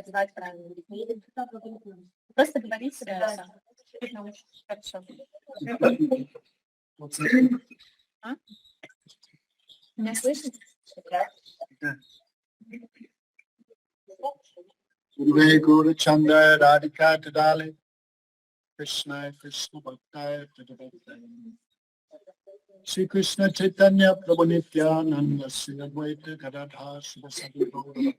называть правильно. Просто говорить сам. Хорошо. А? Меня слышно? Guru Guru Chanda Radhika Tadale Krishna Krishna Bhaktaya Tadavata Sri Krishna Chaitanya Prabhu Nityananda Sri Advaita Gadadhar Sivasadi Gaura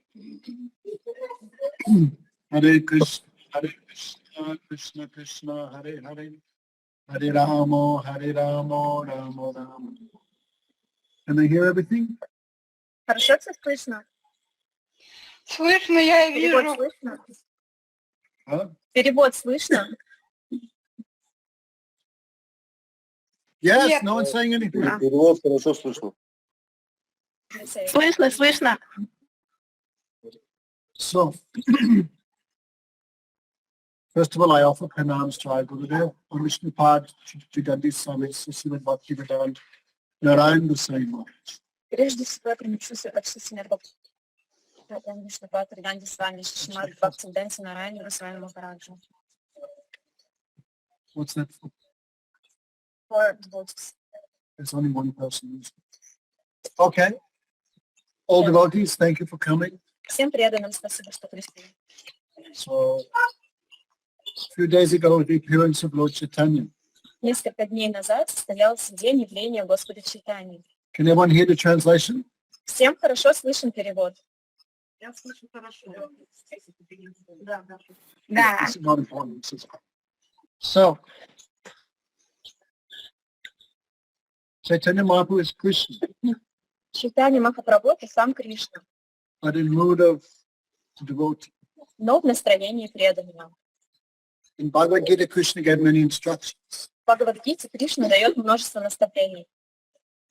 Hare Krishna Krishna Krishna Hare Hare Hare Ramo Ramo Ramo. Can I hear everything? Хорошо все слышно? Слышно, я Перевод вижу. слышно? Huh? Перевод слышно? Yes, Нет. no one's saying anything. Перевод хорошо слышно. Слышно, слышно. So, first of all, I offer pranams to our Gurudev, Vishnupad, Jigandi Swami, Susivad Bhakti Vedant, Narayan Goswami Maharaj. Прежде всего, я приношу святочный Вишнупад, Риганди Свами, Шишмар, Бхактивиданти, Нарайани, Госвами Махараджа. What's that for? For devotees. There's only one person. Okay. All devotees, thank you for coming. Всем преданным спасибо, что пришли. So, a few days ago, with the appearance of Lord Chaitanya. Несколько дней назад состоялся день явления Господа Чайтаньи. Can everyone hear the translation? Всем хорошо слышен перевод? Я слышу хорошо. Да. This is not important. So, Chaitanya Mahaprabhu is Krishna, Чайтанья Махапрабху — это сам Кришна, but in mood of devotee. но в настроении преданного. In Bhagavad Gita, Krishna gave many instructions. В Бхагавад-гите Кришна дает множество наставлений.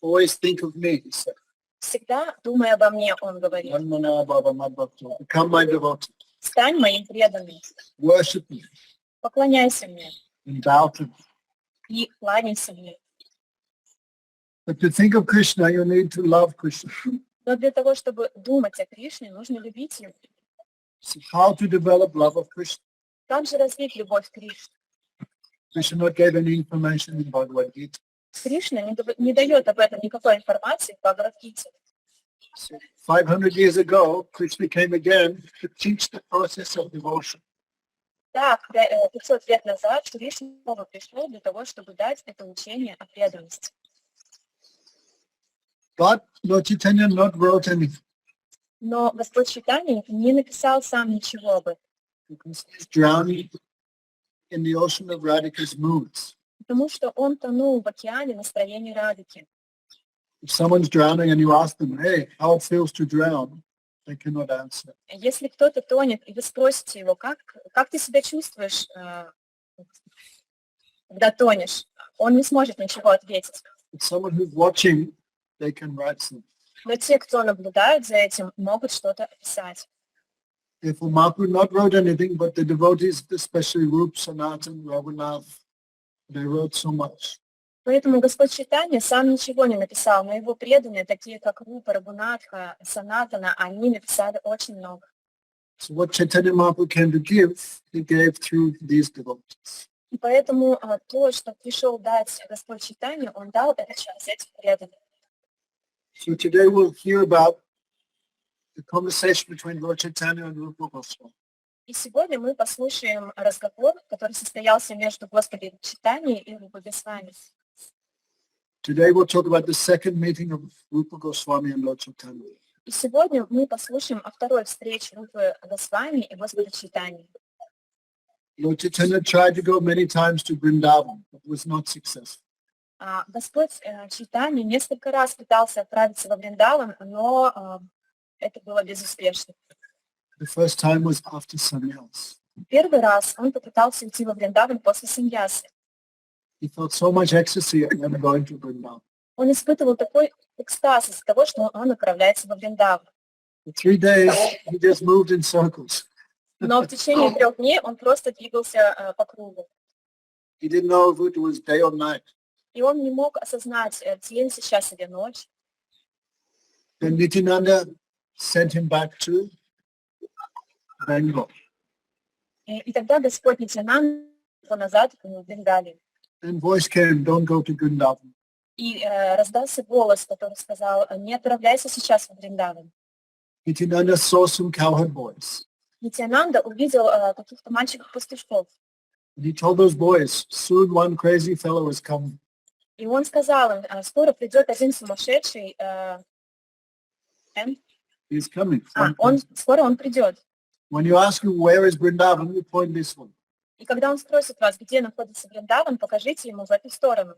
Always think of me, he said. Всегда думай обо мне, он говорит. Manmana Baba Madhvakta. Become my devotee. Стань моим преданным, Worship me. поклоняйся мне And bow to me. и кланяйся мне. But to think of Krishna, you need to love Krishna. Но для того, чтобы думать о Кришне, нужно любить его. So how to develop love of Krishna? Как же развить любовь к Кришне? Krishna not gave any information in Bhagavad Gita. Кришна не дает об этом никакой информации в Бхагавад-гите. So 500 years ago, Krishna came again to teach the process of devotion. Так, 500 лет назад Кришна снова пришел для того, чтобы дать это учение о преданности. But Lord Chaitanya not wrote anything Но Господь Чайтанья не написал сам ничего об этом, because he's drowning in the ocean of Radhika's moods. потому что он тонул в океане настроения Радхики. If someone's drowning and you ask them, hey, how it feels to drown, they cannot answer. Если кто-то тонет, и вы спросите его, как ты себя чувствуешь, когда тонешь, он не сможет ничего ответить. If someone who's watching, they can write something. Но те, кто наблюдают за этим, могут что-то описать. If Mahaprabhu not wrote anything, but the devotees, especially Rupa, Sanatan, Raghunath, they wrote so much. Поэтому Господь Чайтанья сам ничего не написал, но его преданные, такие как Рупа, Рагунатха, Санатана, они написали очень много. So what Chaitanya Mahaprabhu came to give, he gave through these devotees. И поэтому то, что пришел дать Господь Чайтанья, он дал это через этих преданных. So today we'll hear about the conversation between Lord Chaitanya and Rupa Goswami. И сегодня мы послушаем разговор, который состоялся между Господом Чайтаньей и Рупой Госвами. Today we'll talk about the second meeting of Rupa Goswami and Lord Chaitanya. И сегодня мы послушаем о второй встрече Рупы Госвами и Господа Чайтаньи. Lord Chaitanya tried to go many times to Vrindavan, but was not successful. Господь Чайтанья несколько раз пытался отправиться во Вриндаван, но это было безуспешно. The first time was after sannyas. Первый раз он попытался уйти во Вриндаван после саньясы. He felt so much ecstasy at never going to Vrindavan. Он испытывал такой экстаз из-за того, что он направляется во Вриндаван. For 3 days, he just moved in circles. Но в течение 3 дней он просто двигался по кругу. He didn't know if it was day or night. И он не мог осознать, день сейчас или ночь. Then Nityananda sent him back to Bengal. И тогда Господь Нитянанда пошел назад в Бенгалии. And voice came, don't go to Vrindavan. И раздался голос, который сказал: не отправляйся сейчас в Вриндаван. Nityananda saw some cowherd boys. Нитянанда увидел каких-то мальчиков-пастушков. And he told those boys, soon one crazy fellow is coming. И он сказал им: скоро придет один сумасшедший, He's coming. скоро он придет. When you ask him where is Vrindavan, you point this one. И когда он спросит вас, где находится Вриндаван, покажите ему в эту сторону.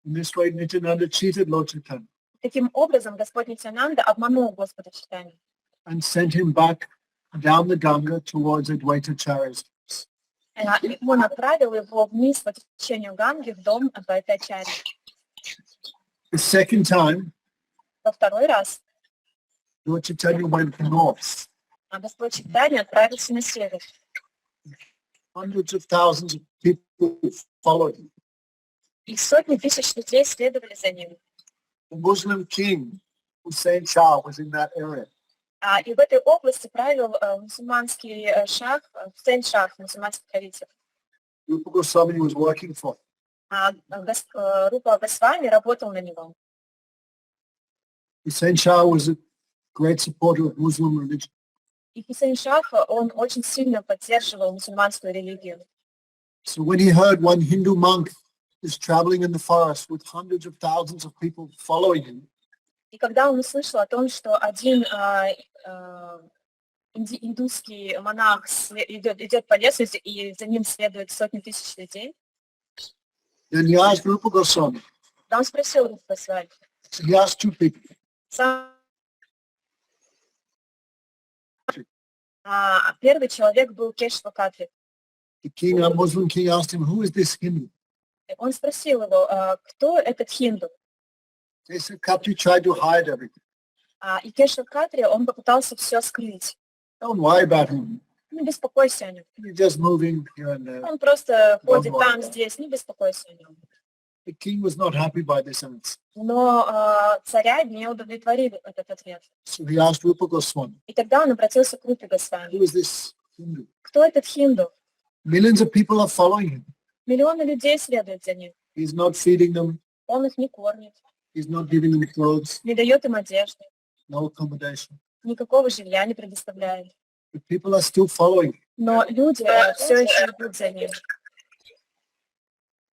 In this way, Nityananda cheated Lord Chaitanya Таким образом, Господь Нитянанда обманул Господа Чайтанью and sent him back down the Ganga towards Advaita Charya's. и он направил его вниз по течению Ганги в дом Адвайтачарьи. The second time, Во второй раз Lord Chaitanya went north. Господь Чайтанья отправился на север. Hundreds of thousands of people followed him. И сотни тысяч людей следовали за ним. The Muslim king, Hussein Shah, was in that area. И в этой области правил мусульманский шах, Хусейн Шах, мусульманский правитель. Rupa Goswami was working for him. Рупа Госвами работал на него. Hussein Shah was a great supporter of Muslim religion. И Хусейн Шах, он очень сильно поддерживал мусульманскую религию. So when he heard one Hindu monk is traveling in the forest with hundreds of thousands of people following him, И когда он услышал о том, что один индусский монах идет по лесу, и за ним следует сотни тысяч людей, then he asked Rupa Goswami. да, он спросил Рупу Госвами. So he asked two people. Первый человек был Кешва Катри. The king, a Muslim king, asked him, who is this Hindu? Он спросил его, кто этот хинду? They said, Kapti tried to hide everything. И Кешва Катри, он попытался все скрыть. Don't worry about him. Не беспокойся о нем. He's just moving here and there. Он просто ходит там, здесь, не беспокойся о нем. The king was not happy by this answer. Но царя не удовлетворил этот ответ. So he asked Rupa Goswami, И тогда он обратился к Рупе who Госвами. is this Hindu? Кто этот хинду? Millions of people are following him. Миллионы людей следуют за ним. He's not feeding them. Он их не кормит, He's not giving them clothes, не дает им одежды, no accommodation. никакого жилья не предоставляет. But people are still following him. Но люди все еще идут за ним.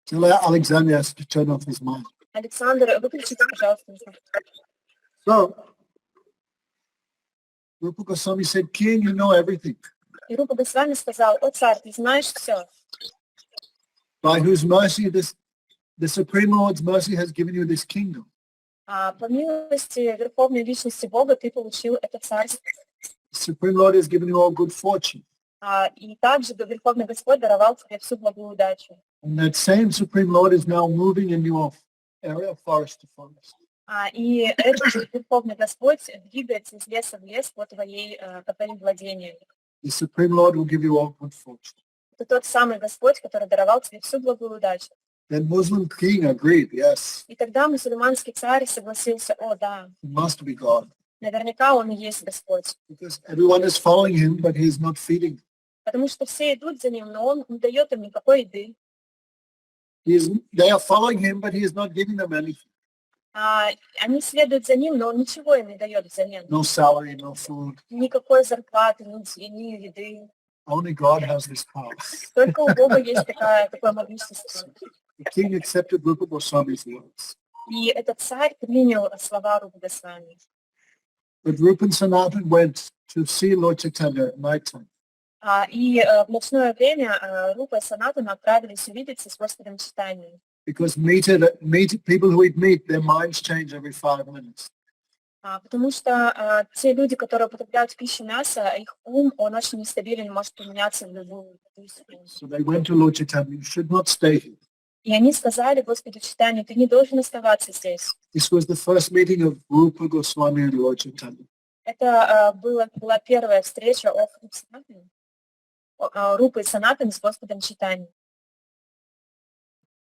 Tell Alexander has to turn off his mind. Александр, выключите, пожалуйста. So, Rupa Goswami said, King, you know everything. И Рупа Госвами сказал: о, царь, ты знаешь все. By whose mercy the Supreme Lord's mercy has given you this kingdom. По милости Верховной Личности Бога ты получил это царство. The Supreme Lord has given you all good fortune. И также Верховный Господь даровал тебе всю благую удачу. And that same Supreme Lord is now moving in your area, forest to forest. И этот же Верховный Господь двигается из леса в лес по твоим владениям. The Supreme Lord will give you all good fortune. Это тот самый Господь, который даровал тебе всю благую удачу. Then Muslim king agreed, yes, И тогда мусульманский царь согласился: о, да, it must be God. наверняка он и есть Господь. Because everyone is following him, but he's not feeding them. Потому что все идут за ним, но он не дает им никакой еды. They are following him, but he is not giving them anything. Они следуют за ним, но он ничего им не дает взамен. No salary, no food. Никакой зарплаты, ни еды. Only God has this power. Только у Бога есть такое могущество. The king accepted Rupa Goswami's words. И этот царь принял слова Рупы Госвами. But Rupa and Sanatan went to see Lord Chaitanya at night time. И в ночное время Рупа и Санатана отправились увидеться с Господом Чайтаньей. Because people who eat meat, their minds change every 5 minutes. Потому что те люди, которые употребляют в пищу мясо, их ум, он очень нестабилен, может поменяться в любую секунду. So they went to Lord Chaitanya, you should not stay here. И они сказали Господу Чайтанье: ты не должен оставаться здесь. This was the first meeting of Rupa Goswami and Lord Chaitanya. Это была первая встреча Рупы и Санатана с Господом Чайтаньей.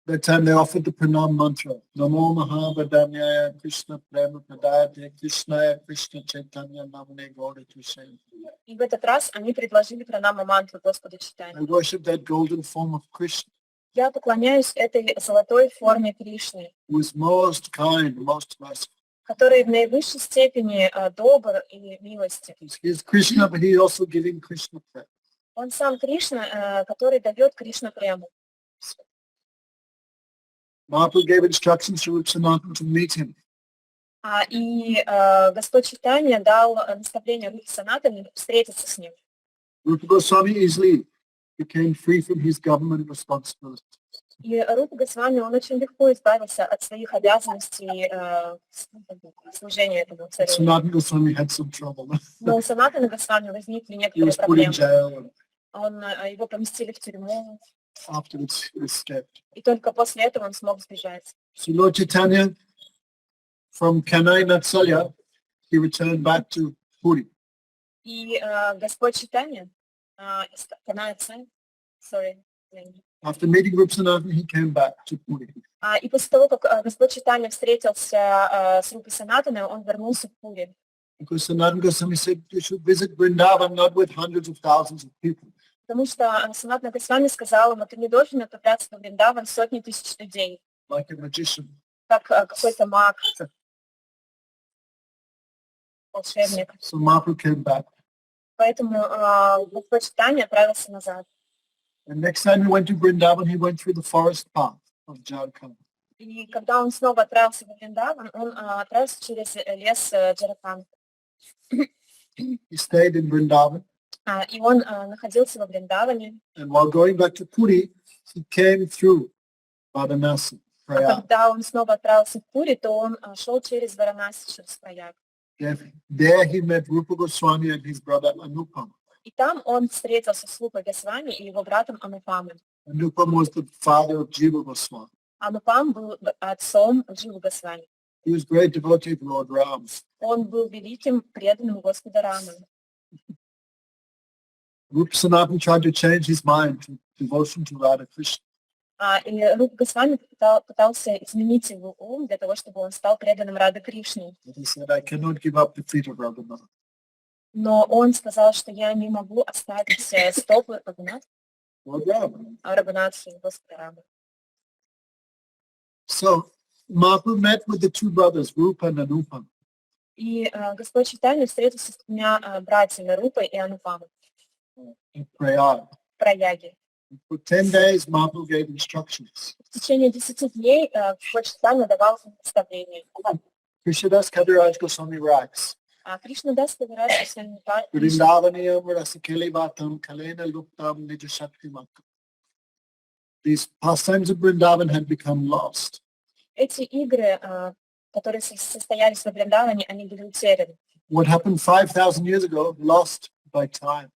That time they offered the pranam mantra. Namo Mahavadanyaya Krishna Prema Pradayate Krishnaya Krishna Chaitanya Namane Gaura Tushay. И в этот раз они предложили пранама мантру Господа I Чайтаньи. worship that golden form of Krishna, Я поклоняюсь этой золотой форме Кришны, who is most kind, most merciful. который в наивысшей степени добр и милостив. He is Krishna, but he is also giving Krishna Prema. Он сам Кришна, который дает Кришна прему. Mahaprabhu gave instructions to Rupa Sanatana to meet him. И Господь Чайтанья дал наставление Рупе Санатане встретиться с ним. Rupa Goswami easily became free from his government responsibilities. И Рупа Госвами, он очень легко избавился от своих обязанностей служения этому царю. Sanatana Goswami had some trouble. Но у Санатана Госвами возникли He некоторые was put in проблемы. jail Его поместили в тюрьму, and afterwards he escaped. и только после этого он смог сбежать. So Lord Chaitanya, from Kanai Natsalya, he returned back to Puri. И Господь Чайтанья, After meeting Rupa Sanatana, he came back to Puri. и после того, как Господь Чайтанья встретился с Рупой Санатаной, он вернулся в Пури. Because Sanatana Goswami said you should visit Vrindavan not with hundreds of thousands of people, Потому что Санатана Госвами сказал ему, ты не должен отправляться в Вриндаван сотни тысяч людей, like a magician. как какой-то маг, волшебник. So Mahaprabhu came back. Поэтому Господь Чайтанья отправился назад. And next time he went to Vrindavan, he went through the forest path of Jharkhand. И когда он снова отправился в Вриндаван, он отправился через лес Джарханд. He stayed in Vrindavan. И он находился во Вриндаване. And while going back to Puri, he came through Varanasi, Prayag. Когда он снова отправился в Пури, то он шел через Варанаси, через Праяг. There he met Rupa Goswami and his brother Anupam. И там он встретился с Рупой Госвами и его братом Анупамом. Anupam was the father of Jiva Goswami. Анупам был отцом Дживы Госвами. He was great devotee of Lord Ram. Он был великим преданным Господа Рамы. Rupa Sanatana tried to change his mind to devotion to Radha Krishna. И Рупа Госвами пытался изменить его ум для того, чтобы он стал преданным Рады Кришне. He said, I cannot give up the feet of Raghunath. Но он сказал, что я не могу оставить стопы Lord Ram. Рагунатхи, Господа Рамы. So Mahaprabhu met with the two brothers, Rupa and Anupam. И Господь Чайтанья встретился с двумя братьями Рупой и Анупамом In Prayag. в Праяге. For 10 days, Mahaprabhu gave instructions. В течение 10 дней Господь Чайтанья давал наставления. Krishnadas Kaviraj Goswami writes, Кришна даст Кавирадж Госвами Vrindavaniyam Rasikeli Vatam Kalena Luptam Nijashaktimakam. These pastimes of Vrindavan had become lost. Эти игры, которые состоялись во Вриндаване, они были утеряны. What happened 5,000 years ago, lost by time.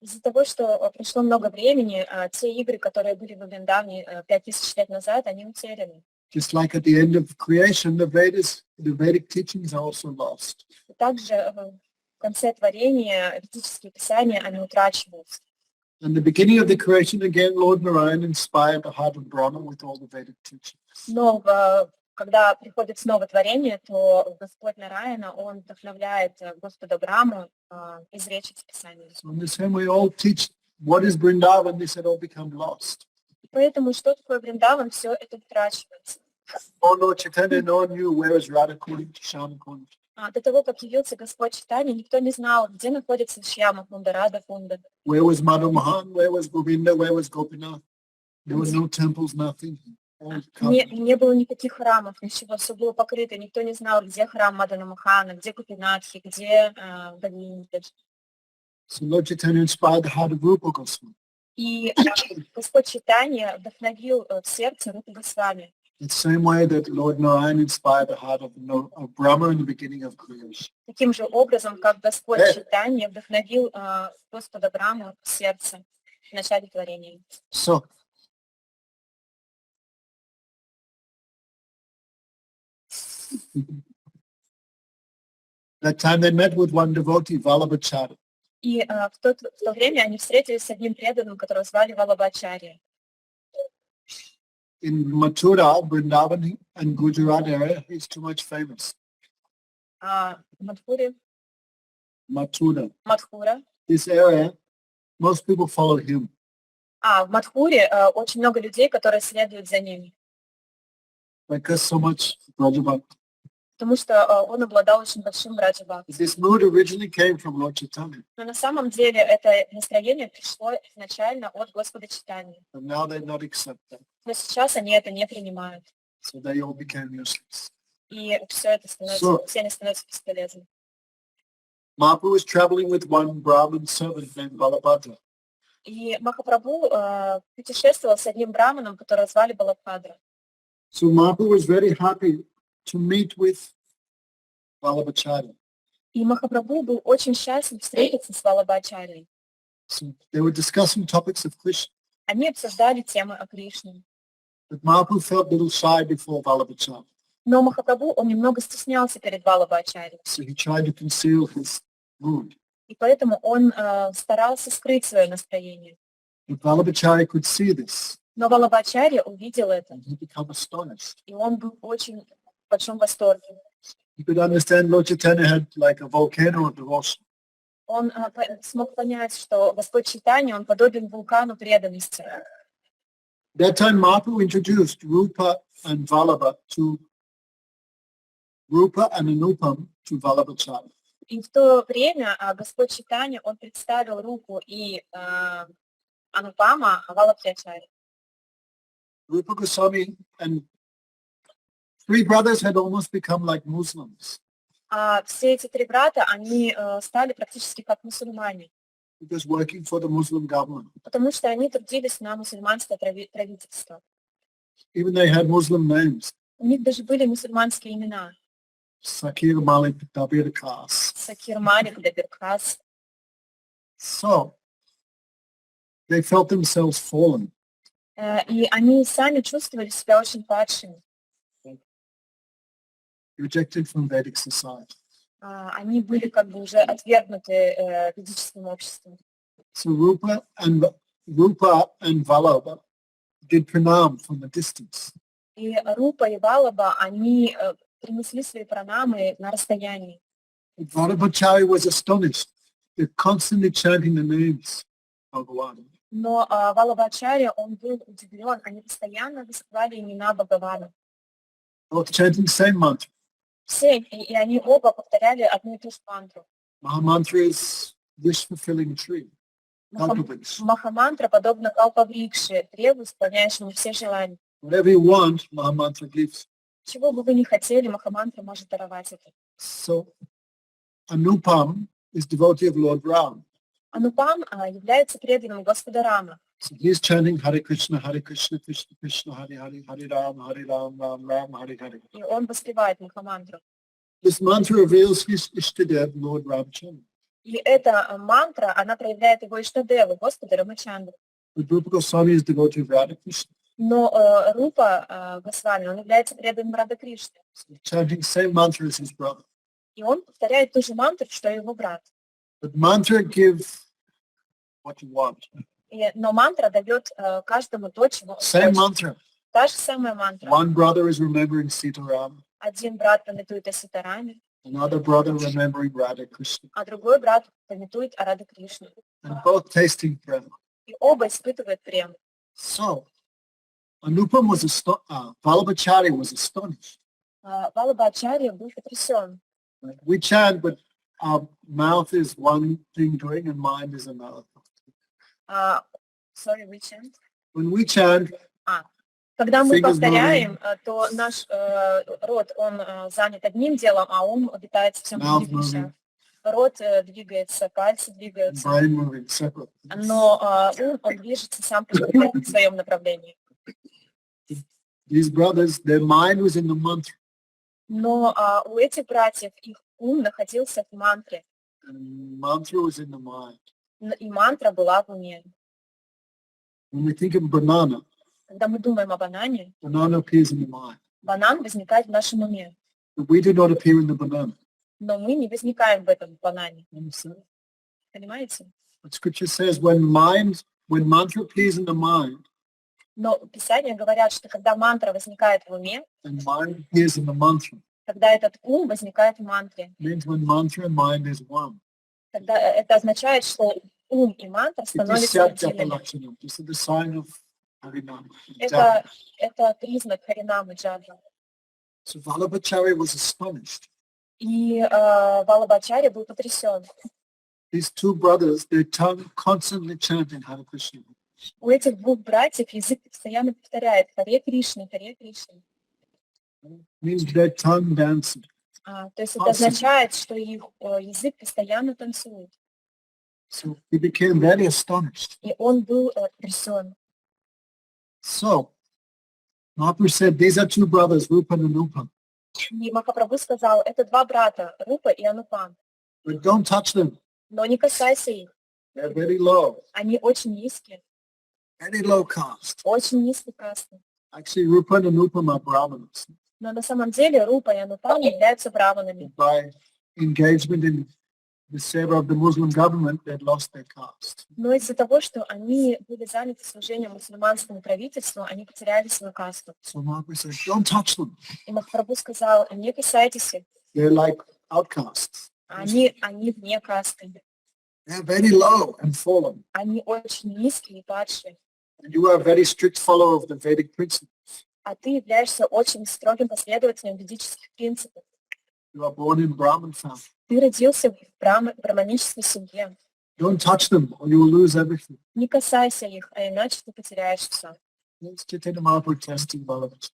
Из-за того, что прошло много времени, те игры, которые были во Вриндаване 5000 лет назад, они утеряны. Just like at the end of creation, the Vedic teachings are also lost. И также в конце творения ведические писания, они утрачиваются. In the beginning of the creation, again, Lord Narayan inspired the heart of Brahma with all the Vedic teachings. Но когда приходит снова творение, то Господь Нараяна, он вдохновляет Господа Браму изречь эти писания. So in the same way, all teach what is Vrindavan, this had all become lost. Поэтому что такое Вриндаван, все это утрачивается. Oh Lord Chaitanya, no one knew where was Radha Kund, Shyama Kund. До того, как явился Господь Чайтанья, никто не знал, где находится Шьяма Кунда, Рада Кунда. Where was Madhu Mahan? Where was Govinda? Where was Gopinath? There were no temples, nothing. All covered. Не было никаких храмов, ничего, все было покрыто. Никто не знал, где храм Мадана Махана, где Гопинатхи, где Говинда. So Lord Chaitanya inspired the heart of Rupa Goswami. И Господь Чайтанья вдохновил в сердце Рупы Госвами. The same way that Lord Narayan inspired the heart of Brahma in the beginning of creation. Таким же образом, как Господь Чайтанья вдохновил Господа Браму в сердце в начале творения. So, that time they met with one devotee, Vallabhacharya. И в то время они встретились с одним преданным, которого звали Валабхачарья. in Mathura, Vrindavan, and Gujarat area, he's too much famous. В Мадхуре, Mathura. Мадхура. This area, most people follow him. В Мадхуре очень много людей, которые следуют за ними, Because so much Brajabhakti. потому что он обладал очень большим браджа-бхакти. This mood originally came from Lord Chaitanya, Но на самом деле это настроение пришло изначально от Господа Чайтаньи. and now they not accept that. Но сейчас они это не принимают. So they all became useless. И все это становится, So- все они становятся бесполезными. Mahaprabhu was traveling with one Brahmin servant named Balabhadra. И Махапрабху путешествовал с одним браманом, которого звали Балабхадра. So Mahaprabhu was very happy to meet with Vallabhacharya. И Махапрабху был очень счастлив встретиться с Валабхачарьей. So they were discussing topics of Krishna. Они обсуждали темы о Кришне. But Mahaprabhu felt a little shy before Vallabhacharya. Но Махапрабху, он немного стеснялся перед Валабхачарьей. So he tried to conceal his mood. И поэтому он старался скрыть свое настроение. But Vallabhacharya could see this, Но Валабхачарья увидел это, and he became astonished. и он был очень в большом восторге. He could understand Lord Chaitanya had like a volcano of devotion. Он смог понять, что Господь Чайтанья, он подобен вулкану преданности. That time Mahaprabhu introduced Rupa and Vallabha to Rupa and Anupam to Vallabhacharya. И в то время Господь Чайтанья, он представил Рупу и Анупама Валабхачарье. Rupa Goswami and three brothers had almost become like Muslims Все эти три брата, они стали практически как мусульмане, because working for the Muslim government. потому что они трудились на мусульманское правительство. Even they had Muslim names. У них даже были мусульманские имена. Sakir Malik Dabir Khas. Сакир Малик, Дабирхас. So they felt themselves fallen. И они сами чувствовали себя очень падшими. Rejected from Vedic society. Они были как бы уже отвергнуты ведическим обществом. So Rupa and Vallabha did pranam from a distance. И Рупа и Валаба, они принесли свои пранамы на расстоянии. But Vallabhacharya was astonished. They're constantly chanting the names of Bhagavan. Но Валабхачарья, он был удивлен, они постоянно вызывали имена Бхагавана. Both chanting same mantra. Все, и они оба повторяли одну и ту же мантру. Mahamantra is wish-fulfilling tree. Kalpavriksha. Махамантра подобно калпаврикше, древу, исполняющему все желания. Whatever you want, Mahamantra gives. Чего бы вы ни хотели, Махамантра может даровать это. So Anupam is devotee of Lord Ram. Анупам является преданным Господа Рама. So he is chanting Hare Krishna, Krishna Krishna, Hare Hare, Hare Ram, Ram Ram, Hare Hare. И он воспевает Махамантру. This mantra reveals his Ishtadev, Lord Ramchandra. И эта мантра, она проявляет его Иштадеву, Господа Рамачандру. But Rupa Goswami is devotee of Radha Krishna. Но Рупа Госвами, он является преданным Рада Кришны. So chanting same mantra as his brother. И он повторяет ту же мантру, что и его брат. But mantra gives what you want. Но мантра дает каждому то, чего он Same хочет. mantra. Та же самая мантра. One brother is remembering Sitaram, Один брат пометует о Ситараме, another brother remembering Radha Krishna, а другой брат пометует о Рада Кришне. and both tasting prema. И оба испытывают прему. So Anupam was Vallabhacharya was astonished. Валабхачарья был потрясен. Like, we chant, but our mouth is one thing doing and mind is another. Sorry, we chant. When we chant, Когда мы Fingers повторяем, то наш рот, он занят одним делом, а ум обитает совсем в Mouth других вещах. Рот двигается, пальцы двигаются, brain moving separate. но ум, он движется сам по себе в своем направлении. These brothers, their mind was in the mantra. Но у этих братьев их ум находился в мантре, And mantra was in the mind. и мантра была в уме. When we think of banana, Когда мы думаем о банане, banana appears in the mind. банан возникает в нашем уме, But we do not appear in the banana. но мы не возникаем в этом банане. Understand? Понимаете? But scripture says when mantra appears in the mind, Но Писания говорят, что когда мантра возникает в уме, and mind appears in the mantra, когда этот ум возникает в мантре, means when mantra and mind is one. тогда это означает, что ум и мантра It is становятся Sat отдельными. Japalakshana. This is the sign of Harinam. Это признак Харинамы Джаджа. So Vallabhacharya was astonished. И Валабхачарья был потрясен. These two brothers, their tongue constantly chanting Hare Krishna. У этих двух братьев язык постоянно повторяет Харе Кришна, Харе Кришна. Means their tongue dancing. То есть это означает, что их язык постоянно танцует. So he became very astonished. И он был потрясен. So Mahaprabhu said, these are two brothers, Rupa and Anupa. И Махапрабху сказал, это два брата, Рупа и Анупа. But don't touch them. Но не касайся их. They're very low. Они очень низкие, Very low caste. очень низкие касты. Actually, Rupa and Anupa are brahmanas. Но на самом деле Рупа и Анупа являются браманами. By engagement in the seva of the Muslim government, they'd lost their caste. Но из-за того, что они были заняты служением мусульманскому правительству, они потеряли свою касту. So Mahaprabhu said, don't touch them. И Махапрабху сказал, не касайтесь их, They're like outcasts. они вне касты. They're very low and fallen. Они очень низкие и падшие. And you are a very strict follower of the Vedic principles. А ты являешься очень строгим последователем ведических принципов. You are born in Brahmin family. Ты родился в браманической семье. Don't touch them or you will lose everything. Не касайся их, а иначе ты потеряешь все. That's Chaitanya Mahaprabhu testing Vallabhacharya.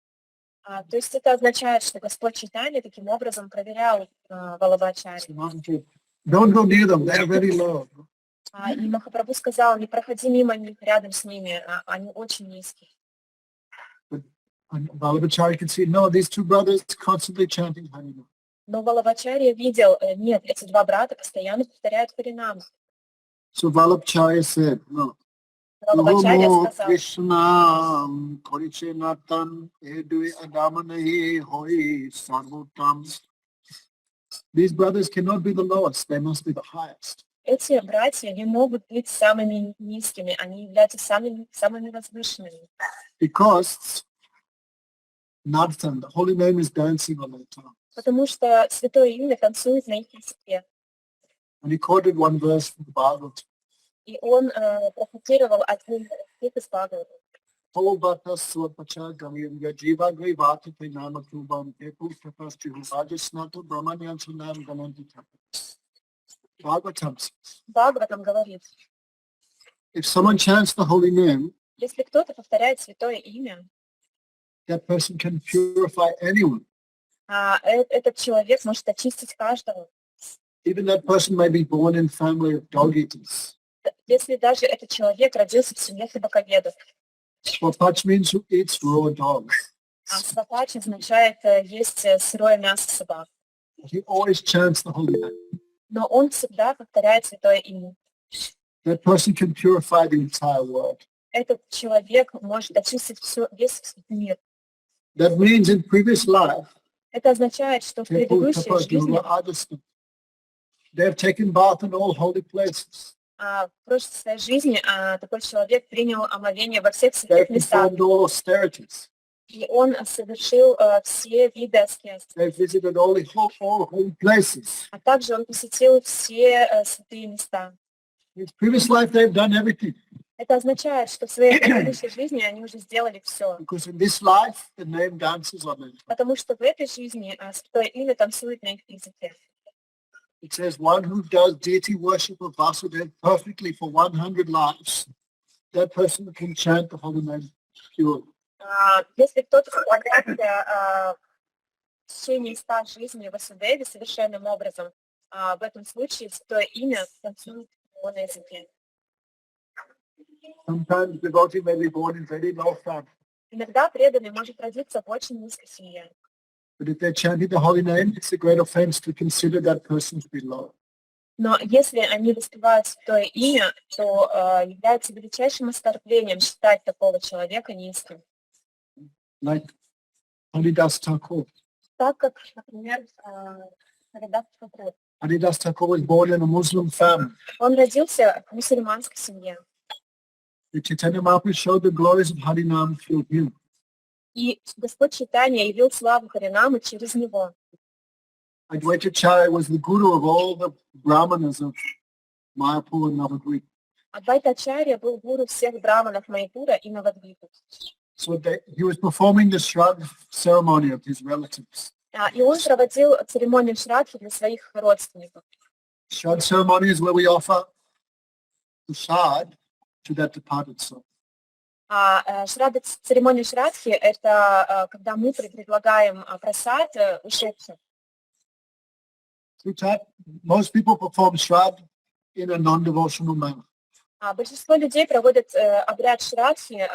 То есть это означает, что Господь Чайтанья таким образом проверял Валабхачарью. So Mahaprabhu, don't go near them, they're very low. И Махапрабху сказал, не проходи мимо них, рядом с ними, они очень низкие. And Vallabhacharya can see, no, these two brothers constantly chanting Harinam. Но Валабхачарья видел, нет, эти два брата постоянно повторяют Харинаму. So Vallabhacharya said, no. Валабхачарья Namo сказал, Krishnam Koriche Natan Edui Adamanahi Hoi Sarvotam. These brothers cannot be the lowest, they must be the highest. эти братья не могут быть самыми низкими, они являются самыми возвышенными. Because Nartan, the holy name, is dancing on their tongue. Потому что святое имя танцует на их языке. And he quoted one verse from the Bhagavatam. И он процитировал один стих из Бхагавата. Holbata Swapacha Gavim Yajiva Grivati Pinama Kubam Epu Tapasti Rajasnata Brahmanyan Sunam Ganantita. Bhagavatam says, Бхагаватам говорит, if someone chants the holy name, если кто-то повторяет святое имя, that person can purify anyone. этот человек может очистить каждого. Even that person may be born in family of dog eaters. Если даже этот человек родился в семье собаковедов. Swapach means who eats raw dogs. Свапач означает есть сырое мясо собак. He always chants the holy name. Но он всегда повторяет святое имя. That person can purify the entire world. Этот человек может очистить весь мир. That means in previous life, Это означает, что в предыдущей жизни, they have taken bath in all holy places. в прошлой своей жизни такой человек принял омовение во всех They святых местах. performed all austerities. И он совершил все виды аскез. They visited all holy places. А также он посетил все святые места. In his previous life, they've done everything. Это означает, что в своей предыдущей жизни они уже сделали все. Because in this life, the name dances on them. Потому что в этой жизни святое имя танцует на их языке. It says, one who does deity worship of Vasudeva perfectly for 100 lives, that person can chant the holy name purely. Если кто-то поклоняется в течение 100 жизней Васудеве совершенным образом, в этом случае святое имя танцует на языке. Sometimes the devotee may be born in very low family. Иногда преданный может родиться в очень низкой семье. But if they're chanting the holy name, it's a great offense to consider that person to be low. Но если они воспевают святое имя, то является величайшим оскорблением считать такого человека низким. Like Haridas Thakur. Так как, например, Харидас Тхакур. Haridas Thakur was born in a Muslim family. Он родился в мусульманской семье. The Chaitanya Mahaprabhu showed the glories of Harinam through him. И Господь Чайтанья явил славу Харинамы через него. Advaitacharya was the guru of all the brahmanas of Mayapur and Navadvip. Адвайтачарья был гуру всех браманов Майпура и Навадвипы. So he was performing the Shraddha ceremony of his relatives. И он проводил церемонию Шрадхи для своих родственников. Shraddha ceremony is where we offer prasad to that departed soul. Церемония Шрадхи — это когда мы предлагаем прасад ушедшим. Most people perform Shraddha in a non-devotional manner. Большинство людей проводят обряд Шрадхи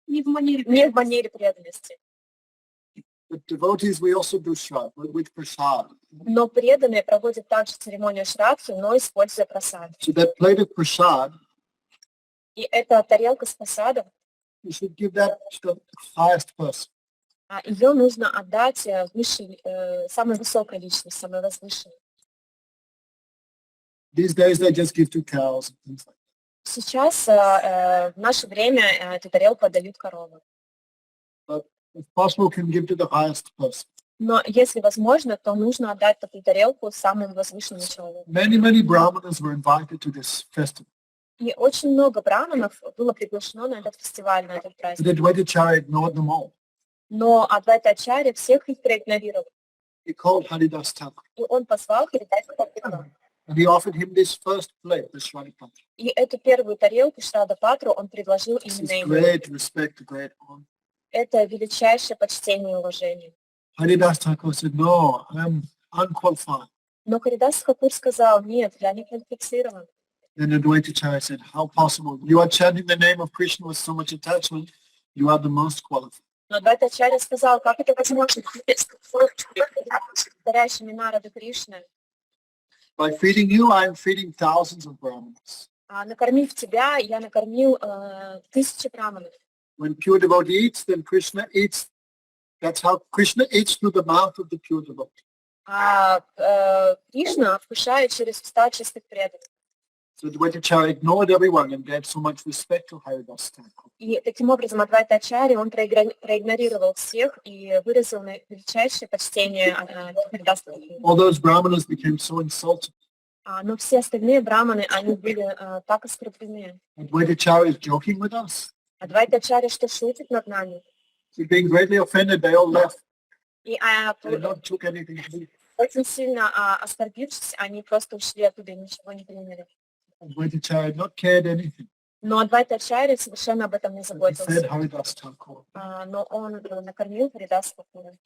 не в манере преданности. But devotees, we also do Shraddha with prasad. Но преданные проводят также церемонию Шрадхи, но используя прасад. So that plate of prasad, и эта тарелка с прасадом, you should give that to the highest person. Ее нужно отдать высшей, самой высокой личности, самой возвышенной. These days they just give to cows and things like that. Сейчас, в наше время, эту тарелку отдают коровам. But if possible, can give to the highest person. Но если возможно, то нужно отдать такую тарелку самому возвышенному человеку. Many brahmanas were invited to this festival. И очень много браманов было приглашено на этот фестиваль, на этот праздник. But Advaitacharya ignored them all. Но Адвайтачарья всех их проигнорировал. He called Haridas Thakur. И он позвал Харидаса Такура. And he offered him this first plate, the Shraddha Patra. И эту первую тарелку Шрада Патру он предложил This именно is ему. great respect, great honor. Это величайшее почтение и уважение. Haridas Thakur said, no, I'm unqualified. Но Харидас Тхакур сказал: нет, я не квалифицирован. Then Advaitacharya said, how possible? You are chanting the name of Krishna with so much attachment, you are the most qualified. Но Адвайтачарья сказал: как это возможно? Повторяешь имена Рады Кришны. By feeding you, I am feeding thousands of brahmanas. Накормив тебя, я накормил тысячи браманов. When pure devotee eats, then Krishna eats. That's how Krishna eats through the mouth of the pure devotee. Кришна вкушает через уста чистых преданных. So Advaitacharya ignored everyone and gave so much respect to Haridas Thakur. И таким образом Адвайтачарья, он проигнорировал всех и выразил величайшее почтение Харидасу. All those brahmanas became so insulted. Но все остальные браманы, они были так оскорблены. Advaitacharya is joking with us. Адвайтачарья что шутит над нами. So being greatly offended, they all left. И They not took anything to eat. очень сильно оскорбившись, они просто ушли оттуда и ничего не приняли. Advaitacharya not cared anything. Но Адвайтачарья совершенно об этом не He заботился. fed Haridas Thakur. Но он накормил Харидаса Такура.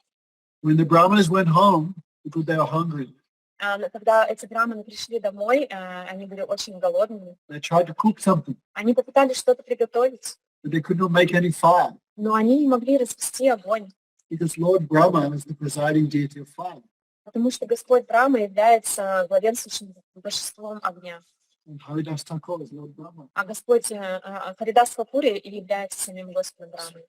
When the brahmanas went home, because they were hungry, Когда эти браманы пришли домой, они были очень голодными. they tried to cook something, Они попытались что-то приготовить, but they could not make any fire, но они не могли развести огонь, because Lord Brahma is the presiding deity of fire. потому что Господь Брахма является главенствующим божеством огня. And Haridas Thakur is Lord Brahma. А Господь Харидас Такур и является самим Господом Брахмой.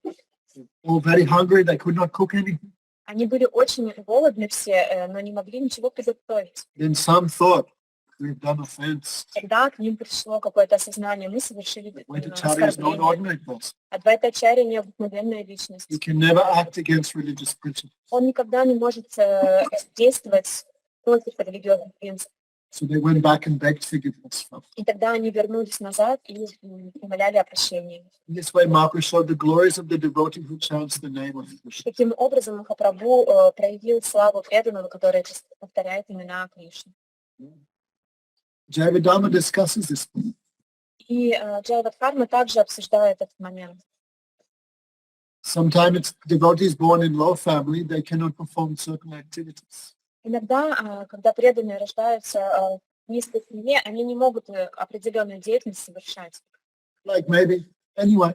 All very hungry, they could not cook anything. Они были очень голодны все, но не могли ничего приготовить. Then some thought, we've done offense. Тогда к ним пришло какое-то осознание: мы совершили Advaitacharya is not an оскорбление. ordinary person. Адвайтачарья необыкновенная личность. He can never act against religious principles. Он никогда не может действовать против религиозных принципов. So they went back and begged forgiveness from him. И тогда они вернулись назад и умоляли о прощении. In this way, Mahaprabhu showed the glories of the devotee who chants the name of Krishna. Таким образом, Махапрабху проявил славу преданного, который повторяет имена Кришны. Jayavadama discusses this. И Джайвадхарма также обсуждает этот момент. Sometimes devotees born in low family, they cannot perform certain activities. Иногда, когда преданные рождаются в низкой семье, они не могут определенную деятельность совершать. Like maybe, anyway.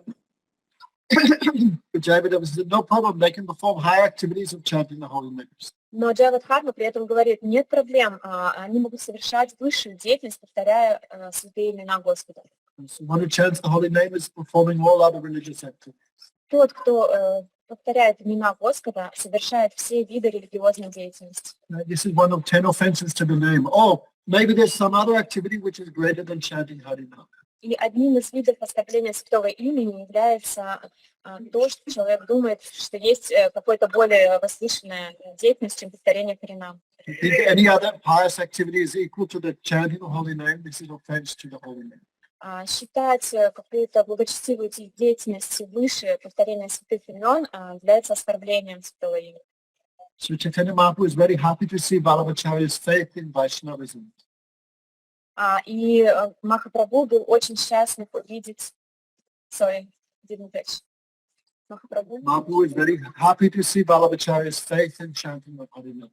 But Jayavadama said, no problem, they can perform higher activities of chanting the holy names. Но Джайвадхарма при этом говорит: нет проблем, они могут совершать высшую деятельность, повторяя святые имена Господа. So one who chants the holy name is performing all other religious activities. Тот, кто повторяет имена Господа, совершает все виды религиозной деятельности. This is one of 10 offenses to the name. Oh, maybe there's some other activity which is greater than chanting Harinam. И одним из видов оскорбления святого имени является то, что человек думает, что есть какой-то более возвышенная деятельность, чем повторение Харинам. You think any other pious activity is equal to the chanting of holy name? This is offense to the holy name. Считать какую-то благочестивую деятельность выше повторения святых имен является оскорблением святого имени. So Chaitanya Mahaprabhu is very happy to see Vallabhacharya's faith in Vaishnavism. И Махапрабху был очень счастлив увидеть... Sorry, didn't catch. Махапрабху. Mahaprabhu is very happy to see Vallabhacharya's faith in chanting of holy name.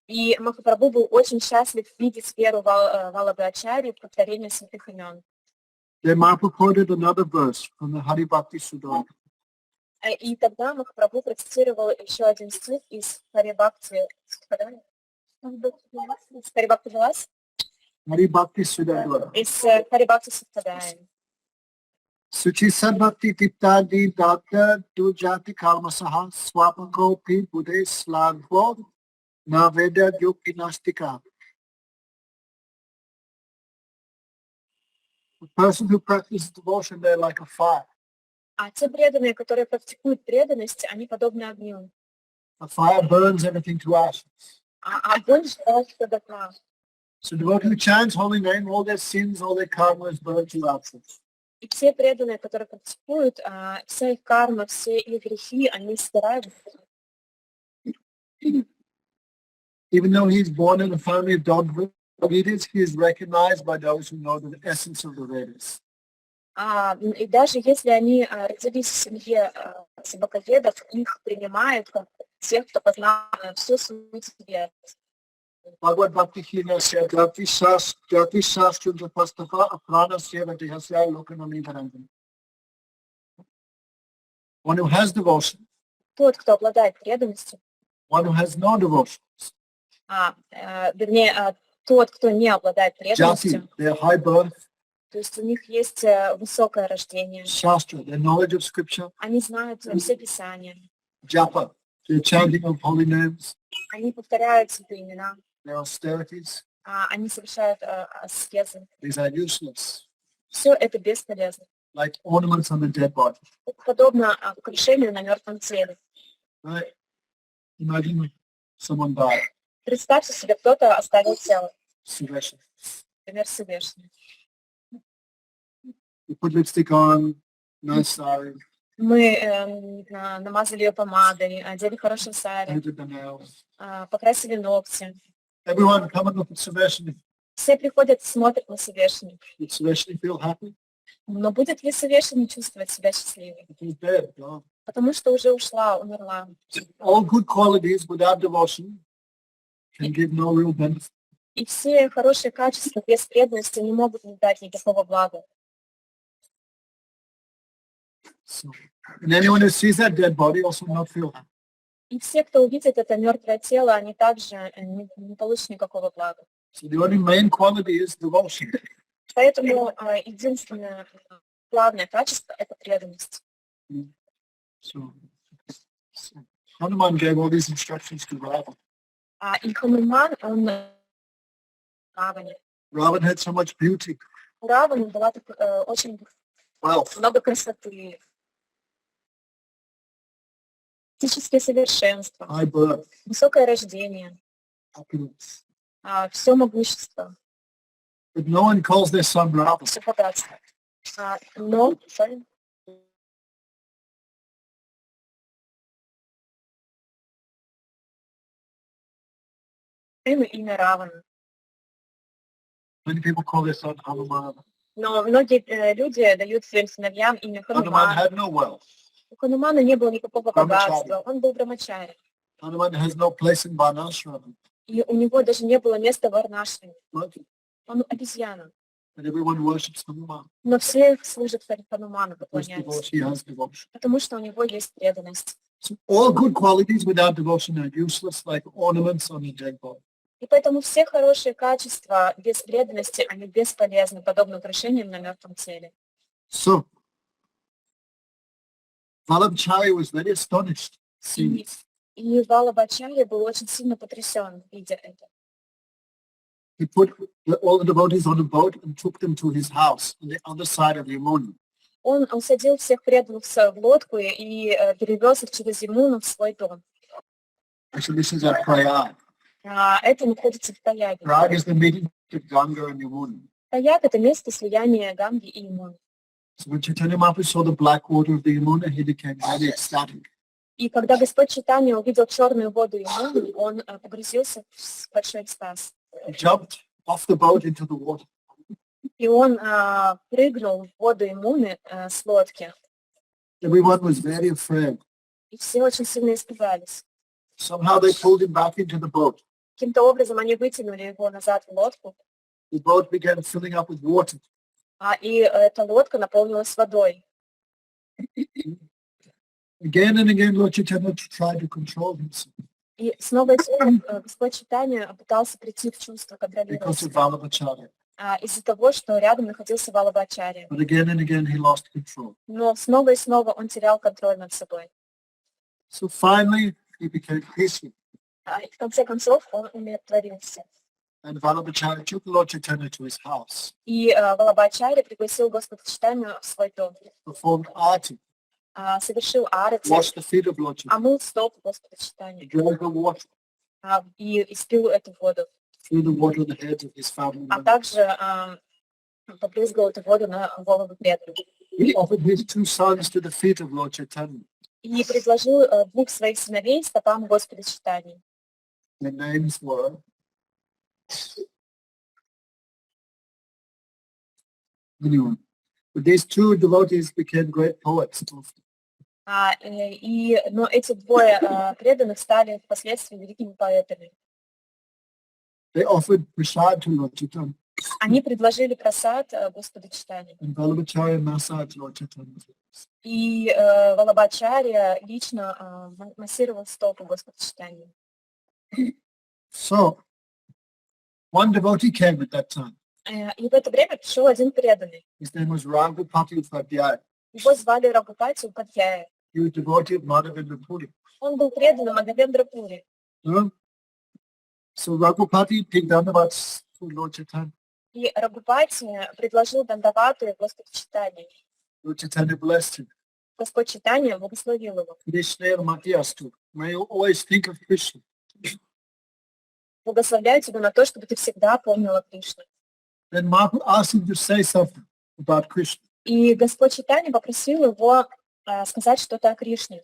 И Махапрабху был очень счастлив видеть веру Валабхачари в повторении святых имен. Then Mahaprabhu quoted another verse from the Hari Bhakti Sudhana. И тогда Махапрабху процитировал еще один стих из Хари Бхакти Вилас. Hari Bhakti Sudhana. Из Хари Бхакти Судхадая. Suchi Sadbhakti Tiptadi Data Dujati Kalmasaha Swapako Pi Bude Slagvo Naveda Yokinastika. The person who practices devotion, they're like a fire. А те преданные, которые практикуют преданность, они подобны огню. A fire burns everything to ashes. А огонь сжигается дотла. So devotee who chants holy name, all their sins, all their karma is burned to ashes. И все преданные, которые практикуют, вся их карма, все их грехи, они стирают. Even though he's born in a family of dog Vedas, he is recognized by those who know the essence of the Vedas. И даже если они родились в семье собаковедов, их принимают как тех, кто познал всю суть веры. Bhagavad Bhakti Hina said, Jati Shastra Pastafa Aprana Seva Dehasya Lokanami Dhananjan. One who has devotion, Тот, кто обладает преданностью, one who has no devotion. вернее, тот, кто не обладает преданностью, Jati, their high birth, то есть у них есть высокое рождение, Shastra, their knowledge of scripture, они знают все писания, Japa, their chanting of holy names, они повторяют святые имена, their austerities, они совершают аскезы. these are useless, Все это бесполезно. like ornaments on the dead body. Подобно украшению на мертвом теле. Right? Imagine someone died, Представьте себе, кто-то оставил тело, Suvesha. например, Всевышний. You put lipstick on, nice sari, Мы намазали ее помадой, одели хороший сари, painted the nails. покрасили ногти. Everyone come and look at Suveshni. Все приходят и смотрят на Всевышний. Did Suveshni feel happy? Но будет ли Всевышний чувствовать себя счастливым? He's dead. No. Потому что уже ушла, умерла. All good qualities without devotion can give no real benefit. И все хорошие качества без преданности не могут не дать никакого блага. So, and anyone who sees that dead body also not feel happy. И все, кто увидит это мертвое тело, они также не получат никакого блага. So the only main quality is devotion. Поэтому единственное главное качество – это преданность. So Hanuman gave all these instructions to Ravan. И Хануман, он Раване. Ravan had so much beauty, У Равана была очень wealth, много красоты, физическое совершенство, high birth, высокое рождение, happiness. все могущество, But no one calls their son Ravan. все богатство. Но имя Равана. Many people call their son Hanuman. Но многие люди дают своим сыновьям имя Hanuman Хануман. had no wealth. У Ханумана не было никакого Брамачари. богатства, он был брамачари. Hanuman has no place in Varnashram. И у него даже не было места в Варнашраме. But Он обезьяна. everyone worships Hanuman Но все служат Хануману, because поклоняются. he has devotion. Потому что у него есть преданность. So all good qualities without devotion are useless, like ornaments on a dead body. И поэтому все хорошие качества без преданности, они бесполезны, подобно украшениям на мертвом теле. So Vallabhacharya was very astonished seeing И, this. и Валабхачарья был очень сильно потрясен, видя это. he put all the devotees on a boat and took them to his house on the other side of Yamuna. Он усадил всех преданных в лодку и перевез их через Ямуну в свой дом. Actually, this is at Prayag. Это находится в Праяге. Prayag is the meeting of Ganga and Yamuna. Праяг — это место слияния Ганги и Ямуны. So when Chaitanya Mahaprabhu saw the black water of the Yamuna, he became very ecstatic. И когда Господь Чайтанья увидел черную воду Ямуны, он погрузился в большой экстаз. He jumped off the boat into the water. И он прыгнул в воду Ямуны с лодки. Everyone was very afraid. И все очень сильно испугались. Somehow they pulled him back into the boat. Каким-то образом они вытянули его назад в лодку, The boat began filling up with water. и эта лодка наполнилась водой. Again and again, Lord Chaitanya tried to control himself И снова и снова Господь Чайтанья пытался прийти в чувство, контролировать because of себя, Vallabhacharya. из-за того, что рядом находился Валабхачарья. But again and again, he lost control. Но снова и снова он терял контроль над собой. So finally, he became peaceful. И в конце концов он умиротворился. And Vallabhacharya took Lord Chaitanya to his house, И Валабхачарья пригласил Господа Чайтанью в свой дом, performed arati, совершил арати, washed the feet of Lord Chaitanya, омыл стопы Господа Чайтаньи drank the water, и испил эту воду, threw the water on the heads of his family а members. также побрызгал эту воду на голову преданных. He offered his two sons to the feet of Lord Chaitanya. И предложил двух своих сыновей стопам Господа Чайтаньи. Their names were anyway. But these two devotees became great poets. Но эти двое преданных стали впоследствии великими поэтами. They offered prasad to Lord Chaitanya, Они предложили просад Господу Чайтаньи. and Vallabhacharya massaged Lord Chaitanya. И Валабхачарья лично массировал стопы Господа Чайтаньи. So, one devotee came at that time. И в это время пришел один преданный. His name was Raghupati Upadhyaya. Его звали Рагупати Упадьяя. He was devotee of Madhavendra Puri. Он был преданным Махавендра Пури. So Raghupati did dandavats to Lord Chaitanya. И Рагупати предложил Дандавату Господу Чайтаньи. Lord Chaitanya blessed him. Господь Чайтанья благословил его. Krishna Matyastu. May you always think of Krishna. Благословляю тебя на то, чтобы ты всегда помнила Кришну. Then Mahaprabhu asked him to say something about Krishna. И Господь Чайтанья попросил его сказать что-то о Кришне.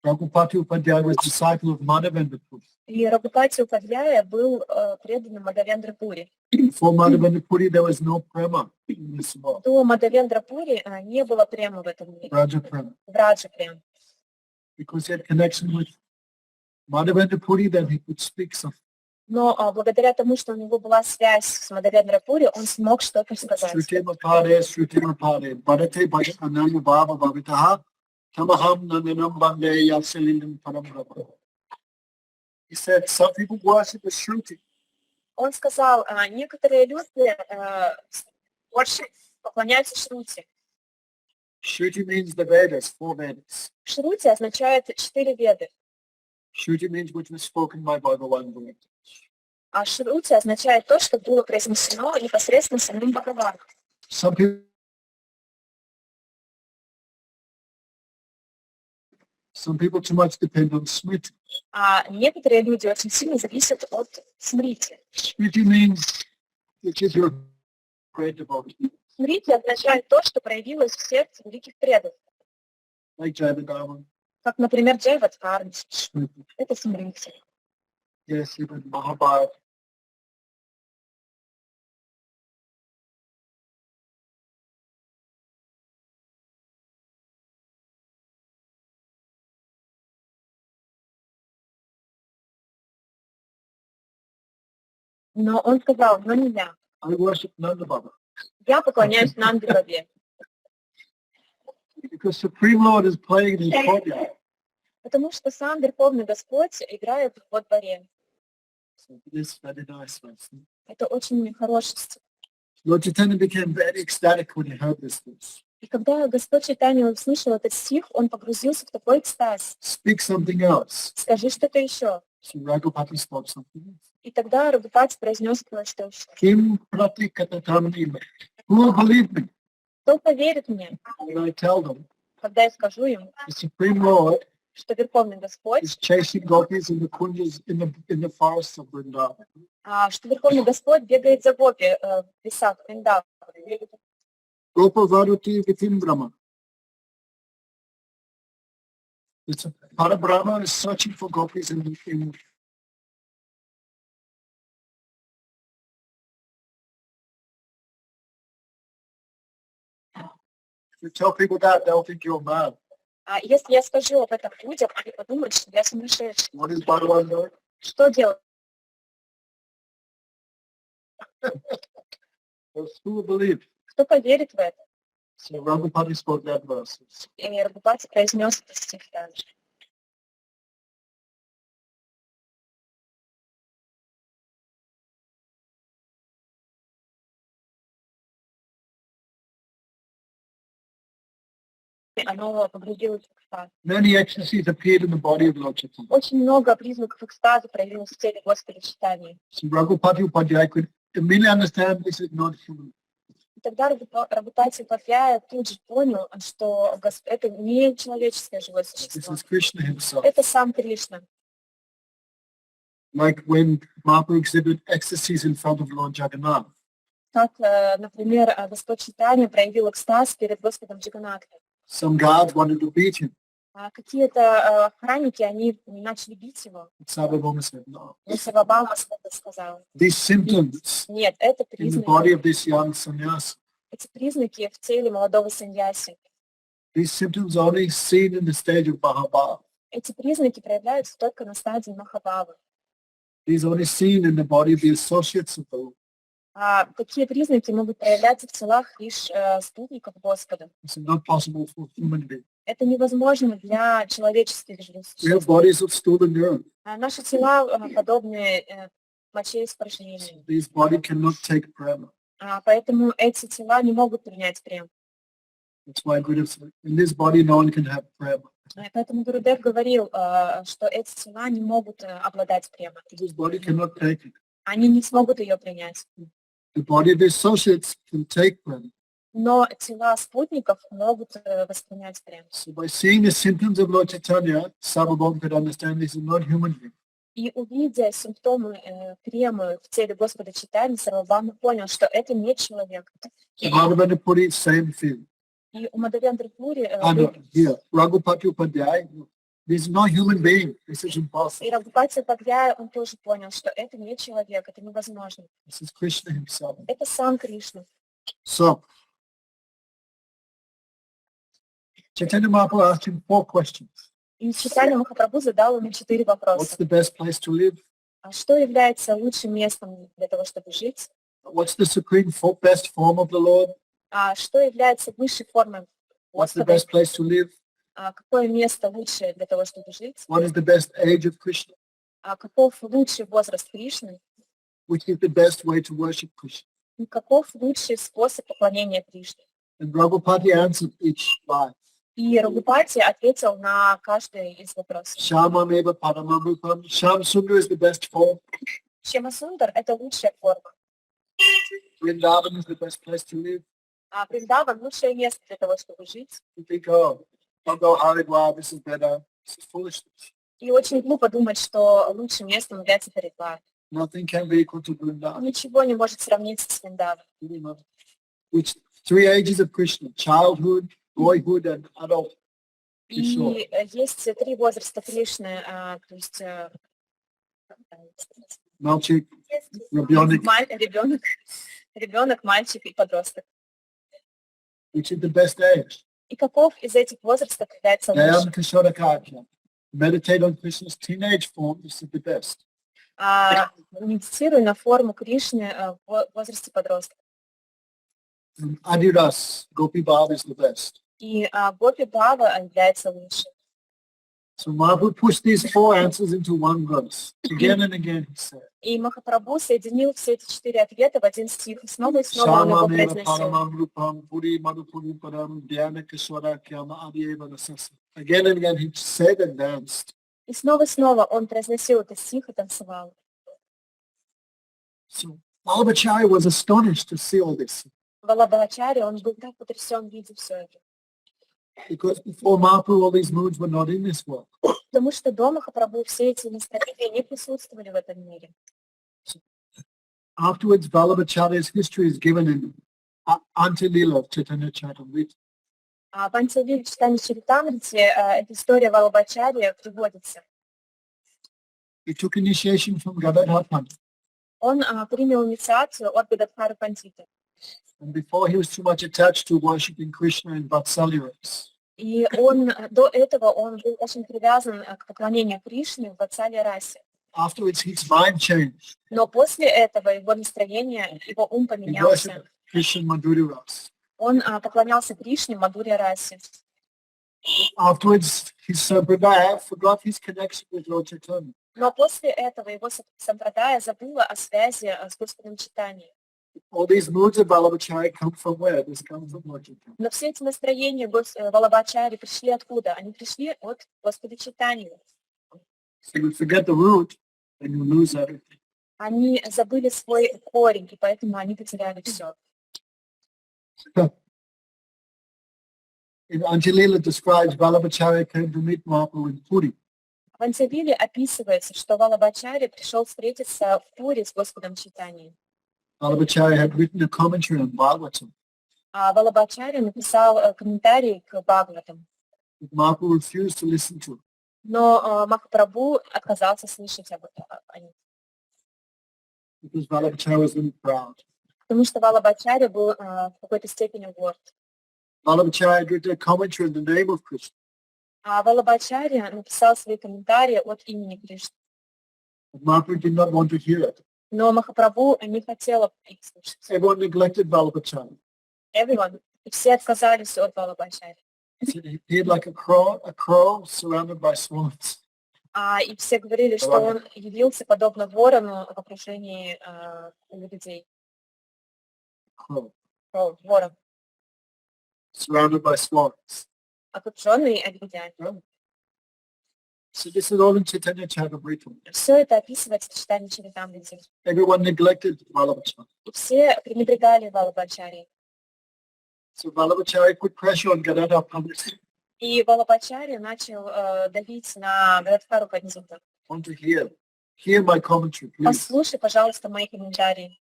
Raghupati Upadhyaya was disciple of Madhavendra Puri. И Рагупати Упадьяя был преданным Мадхавендра Пури. Before Madhavendra Puri, there was no prema in this world. До Мадхавендра Пури не было према в этом мире. Raja prema. Враджа прем. Because he had connection with Madhavendra Puri, then he could speak something. Но благодаря тому, что у него была связь с Мадхавендра Пури, он смог что-то сказать. Shrutima pare, bharate bhajananya bhava bhavitaha, tamaham nandanam bande yasalindam parambrahma. He said, some people worship the Shruti. Он сказал, некоторые люди больше поклоняются Шрути. Shruti means the Vedas, 4 Vedas. Шрути означает 4 веды, Shruti means which was spoken by Bhagavan. а Шрути означает то, что было произнесено непосредственно самим Бхагаваном. Some people too much depend on Smriti. А некоторые люди очень сильно зависят от смрити. Smriti means which is your great devotee, Смрити означает то, что проявилось в сердце великих преданных, like Jayadama, как, например, Джайвадхарма. Smriti. Это смрити. Yes, even Mahabharata. Но он сказал, но не я. I worship Nanda Baba Я поклоняюсь Нанде Бабе. because Supreme Lord is playing in his courtyard. Потому что сам Верховный Господь играет во дворе. So it is very nice. Это очень хороший стих. Lord Chaitanya became very ecstatic when he heard this verse. И когда Господь Чайтанья услышал этот стих, он погрузился в такой экстаз. Speak something else. Скажи что-то еще. So Raghupati spoke something. И тогда Рагупати произнес кое-что еще. Kim prati katatamni. Who will believe me Кто поверит мне, when I tell them когда я скажу им, the Supreme Lord что Верховный Господь, is chasing gopis in the kunjas in the forests of Vrindavan? что Верховный Господь бегает за гопи в лесах Вриндавана. Gopa Varuti Vitim Brahma. It's a Parabrahma is searching for gopis in If you tell people that, they'll think you're mad. Если я скажу об этом людям, они подумают, что я сумасшедший. What is Bhagavan doing? Что делать? Those who will believe. Кто поверит в это? So Raghupati spoke that verse. И Рагупати произнес этот стих также. Оно погрузилось в экстаз. Many ecstasies appeared in the body of Lord Chaitanya. Очень много признаков экстаза проявилось в теле Господа читания. So Raghupati Upadhyay could immediately understand this is not human. И тогда Рагупати Папья тут же понял, что это не человеческое живое This существо. is Krishna himself. Это сам Кришна. Like when Mahaprabhu exhibited ecstasies in front of Lord Jagannath. Как, например, Господь Чайтанья проявил экстаз перед Господом Джаганнатхом. Some guards wanted to beat him. Какие-то охранники, они начали бить его. Sarvabhauma said, no. Но Сарвабхаума сказал, These symptoms нет, это in the body признаки, of this young sannyasi, эти признаки в теле молодого саньяси. these symptoms are only seen in the stage of Mahabharata. Эти признаки проявляются только на стадии Махапрабху. These are only seen in the body of the associates of the Lord. Такие признаки могут проявляться в телах лишь спутников Господа. This is not possible for human beings. Это невозможно для человеческих живых We have существ. bodies of stool and urine. Наши тела подобны моче испражнению. These bodies cannot take prema. Поэтому эти тела не могут принять прем. That's why Gurudev said, in this body no one can have prema. Поэтому Гурудев говорил, что эти тела не могут обладать премой. This body cannot take it. Они не смогут ее принять. The body of the associates can take prema. Но тела спутников могут воспринять прему. So by seeing the symptoms of Lord Chaitanya, Sarvabhauma could understand this is not human being. И увидя симптомы премы в теле Господа Чайтаньи, Сарвабхаума понял, что это не человек. Madhavendra Puri, same thing. И у Мадхавендра Пури Here, Raghupati Upadhyay, this is not human being. This is и impossible. Рагупати Папья, он тоже понял, что это не человек, это невозможно. This is Krishna himself. Это сам Кришна. So, Chaitanya Mahaprabhu asked him 4 questions. И Чайтанья Махапрабху задал ему 4 What's вопроса. the best place to live? Что является лучшим местом для того, чтобы жить? What's the supreme best form of the Lord? Что является высшей формой What's the Господа? best place to live? Какое место лучшее для того, чтобы жить? What is the best age of Krishna? Каков лучший возраст Кришны? Which is the best way to worship Krishna? И каков лучший способ поклонения Кришне? And Raghupati answered each line. И Рагупати ответил на каждый из вопросов. Shamameva Paramamrupam. Sham Sundar is the best form. Шьямасундар — это лучшая форма. Vrindavan is the best place to live. Вриндаван — лучшее место для того, чтобы жить. You think, oh, I'll go Haridwar, this is better. This is foolishness. И очень глупо думать, что лучшим местом является Харидвар. Nothing can be equal to Vrindavan. Ничего не может сравниться с Вриндаваном. Really not. Which 3 ages of Krishna: childhood, boyhood, and adult. И есть 3 возраста Кришны, то есть Malchik, Rabyonik, ребенок, мальчик и подросток. which is the best age. И каков из этих возрастов является лучшим? Dayam Kishorakakya. Meditate on Krishna's teenage form. This is the best. Медитируй на форму Кришны в возрасте подростка. And Adiras, Gopi Bhav is the best. И Гопи Бхава является лучшим. So Mahaprabhu pushed these 4 answers into one verse. Again and again he said, И Махапрабху соединил все эти 4 ответа в один стих, и снова он его Shamameva произносил. Paramam Rupam Puri Madhupuri Param Dhyana Kishwara Kyama Adiyeva Nasasa. Again and again he said and danced. И снова он произносил этот стих и танцевал. So Vallabhacharya was astonished to see all this. Валабхачари, он был так потрясен, видя все это. Because before Mahaprabhu, all these moods were not in this world. Потому что до Махапрабху все эти настроения не присутствовали в этом мире. Afterwards, Vallabhacharya's history is given in Antilila of Chaitanya Charitamrita. А в Антилиле читании Чаритамрити эта история Валабхачари приводится. He took initiation from Gadadhar Pandit. Он принял инициацию от Гададхара Пандита. And before he was too much attached to worshipping Krishna in Vatsalya race. И до этого он был очень привязан к поклонению Кришне в Ватсале расе. Afterwards, his mind changed. Но после этого его настроение, его ум He поменялся. worshipped Krishna Madhuri Ras. Он поклонялся Кришне в Мадхуре расе. Afterwards, his Sampradaya forgot his connection with Lord Chaitanya. Но после этого его сампрадая забыла о связи с Господом Чайтаньей. All these moods of Vallabhacharya come from where? This comes from Lord Chaitanya. Но все эти настроения Валабхачари пришли откуда? Они пришли от Господа Чайтаньи. So you forget the root, and you lose everything. Они забыли свой корень, и поэтому они потеряли все. In Anjalila describes Vallabhacharya came to meet Mahaprabhu in Puri. В Антивиле описывается, что Валабхачари пришел встретиться в Пури с Господом Чайтаньей. Vallabhacharya had written a commentary on Bhagavatam. А Валабхачари написал комментарий к Бхагаватам. But Mahaprabhu refused to listen to it. Но Махапрабху отказался слышать о них. Because Vallabhacharya was really proud. Потому что Валабхачари был в какой-то степени горд. Vallabhacharya had written a commentary in the name of Krishna. А Валабхачари написал свои комментарии от имени Кришны. But Mahaprabhu did not want to hear it. Но Махапрабху не хотел их слушать. Everyone neglected Vallabhacharya. Everyone. И все отказались от Валабхачари. He said he appeared like a crow surrounded by swans. И все говорили, что он явился подобно ворону в окружении людей. Crow, Ворон, surrounded by swans. окруженный лебедями. So this is all in Chaitanya Charitamrita. Все это описывается в читании Чаритамрити. Everyone neglected Vallabhacharya. И все пренебрегали Валабхачари. So Vallabhacharya put pressure on Gadadhar Pandit. И Валабхачари начал давить на Гададхару Пандита. Want to hear my commentary, please. Послушай, пожалуйста, мои комментарии.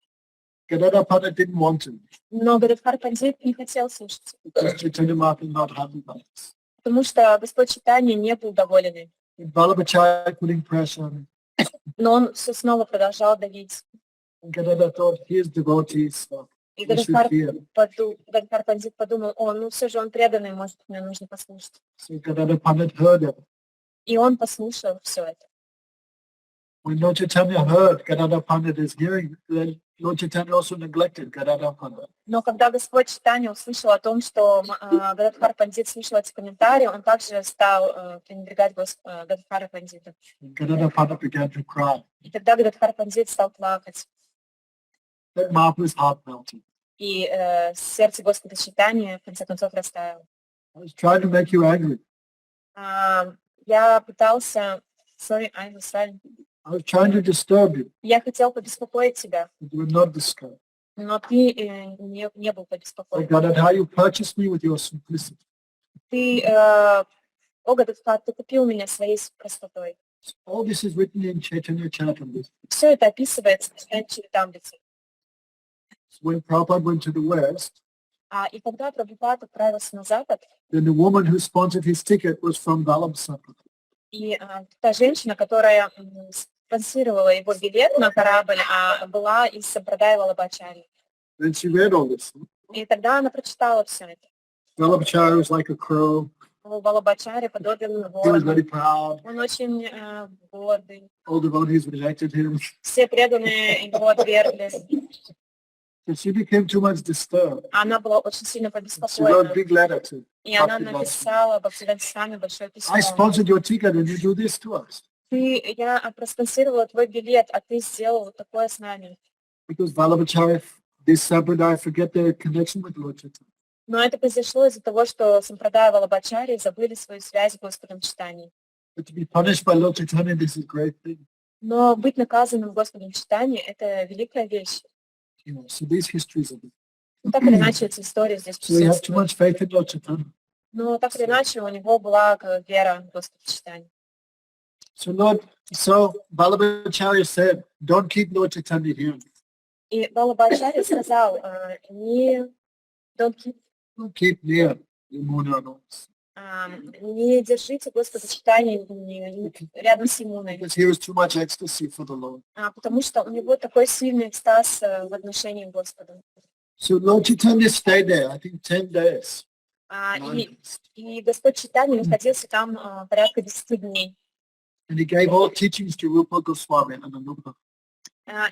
Gadadhar Pandit didn't want to. Но Гададхар Пандит не хотел слушать, Because Chaitanya Mahaprabhu not happy about this. потому что Господь Чайтанья не был доволен им. And Vallabhacharya putting pressure on him. Но он все снова продолжал давить. And Gadadhar thought, here's devotees, so И we should hear. Гададхар Пандит подумал, ну все же он преданный, может, мне нужно послушать. So Gadadhar Pandit heard it. И он послушал все это. When Lord Chaitanya heard Gadadhar Pandit is hearing, then Lord Chaitanya also neglected Gadadhar Pandit. Но когда Господь Чайтанья услышал о том, что Гададхар Пандит слышал эти комментарии, он также стал пренебрегать Гададхара Пандита. And Gadadhar Pandit began to cry. И тогда Гададхар Пандит стал плакать. Then Mahaprabhu's heart melted. И сердце Господа Чайтаньи в конце концов растаяло. I was trying to make you angry. Я пытался... Sorry, I was silent. I was trying to disturb you, Я хотел побеспокоить тебя, but you were not disturbed. но ты не был Oh побеспокоен. Gadadhar, you purchased me with your simplicity. Ты, Гададхар, ты купил меня своей простотой. All this is written in Chaitanya Charitamrita. Все это описывается в читании Чаритамрити. So when Prabhupada went to the West, И когда Прабхупад отправился на Запад, then the woman who sponsored his ticket was from Vallabhacharya. и та женщина, которая спонсировала его билет на корабль, была из Сампрадая Валабхачари. Then she read all this. И тогда она прочитала все это. Vallabhacharya was like a crow. Валабхачари подобен He was very ворону. proud. Он очень гордый. All devotees rejected him. Все преданные его отвергли. So she became too much disturbed. Она была очень сильно She wrote a побеспокоена. big letter to И она Bhakti написала Бхактивинода Свами большое письмо. I sponsored your ticket and you do this to us. Я проспонсировала твой билет, а ты сделал вот такое с нами. Because Vallabhacharya, this Sampradaya, forget their connection with Lord Chaitanya. Но это произошло из-за того, что Сампрадая Валабхачари забыли свою связь с Господом Чайтаньей. But to be punished by Lord Chaitanya, this is a great thing. Но быть наказанным Господом читания — это великая вещь. You know, so these histories are. Ну, так или иначе, эти истории здесь So we have too присутствуют. much faith in Lord Chaitanya. Но так или иначе, у него была вера в Господа читания. So Vallabhacharya said, don't keep Lord Chaitanya here. И Балабачарья сказал, don't Keep near Yamuna. не держите Господа читания рядом с Ямуной, Because here is too much ecstasy for the Lord. потому что у него такой сильный экстаз в отношении Господа. So Lord Chaitanya stayed there, I think 10 days. И Господь читания находился там порядка 10 дней. And he gave all teachings to Rupa, Goswami and Anupa.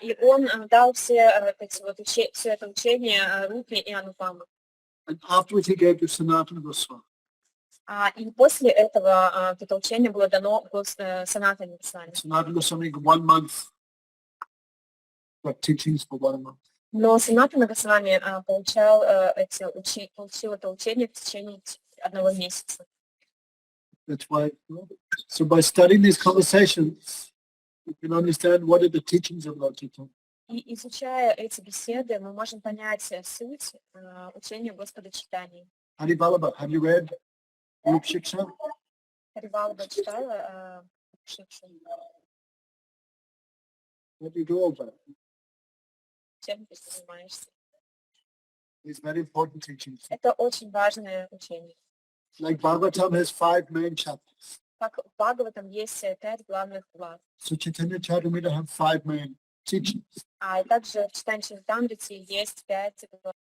И он дал все это учение Рупе и Анупаму. And afterwards he gave to Sanatana Goswami. И после этого это учение было дано Санатане Госвами. Sanatana Goswami 1 month got teachings for 1 month. Но Санатана Госвами получил это учение в течение 1 месяца. That's why. So by studying these conversations, you can understand what are the teachings of Lord Chaitanya. И изучая эти беседы, мы можем понять суть учения Господа читания. Hari Vallabha, have you read Rup Shiksha? Харивалаба читала Шикшу. What do you do about it? Чем ты занимаешься? These very important teachings. Это очень важное учение. Like Bhagavatam has 5 main chapters. Как в Бхагаватам есть 5 главных глав. So Chaitanya Charitamrita have 5 main teachings. А также в Читании Чаритамрите есть 5 глав.